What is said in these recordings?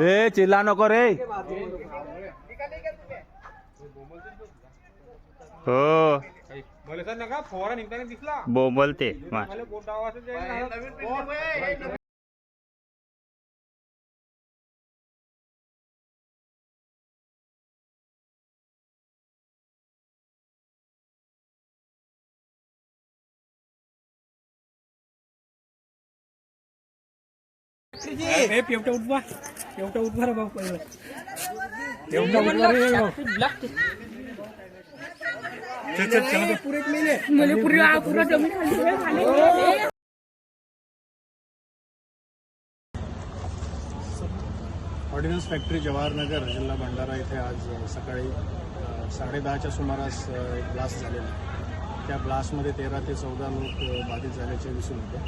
ए चिल्ला नको रे। हो बोंबलते पेवटा उठवा रे भाऊ पहिलं पेवटा उठवा रे पूरे मिले पूरा जमीन खाली ऑर्डिनन्स फॅक्टरी जवाहरनगर जिल्हा भंडारा इथे आज सकाळी 10:30च्या सुमारास एक ब्लास्ट झालेला आहे। त्या ब्लास्टमध्ये 13 ते 14 लोक बाधित झाल्याचे दिसून होते।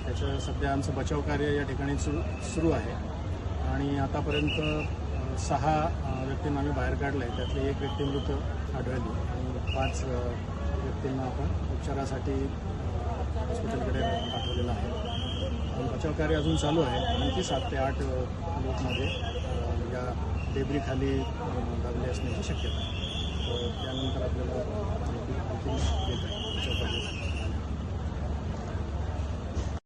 त्याच्या सध्या आमचं बचाव कार्य या ठिकाणी सुरू आहे आणि आतापर्यंत 6 व्यक्तींना आम्ही बाहेर काढलं आहे। त्यातले 1 व्यक्ती मृत आढळली आणि 5 व्यक्तींना आपण उपचारासाठी हॉस्पिटलकडे पाठवलेलं आहे। बचाव कार्य अजून चालू आहे। आणखी 7 ते 8 लोकमध्ये या डेब्रीखाली दबले असण्याची शक्यता आहे। त्यानंतर आपल्याला आणखी येत आहे बचाव कार्य।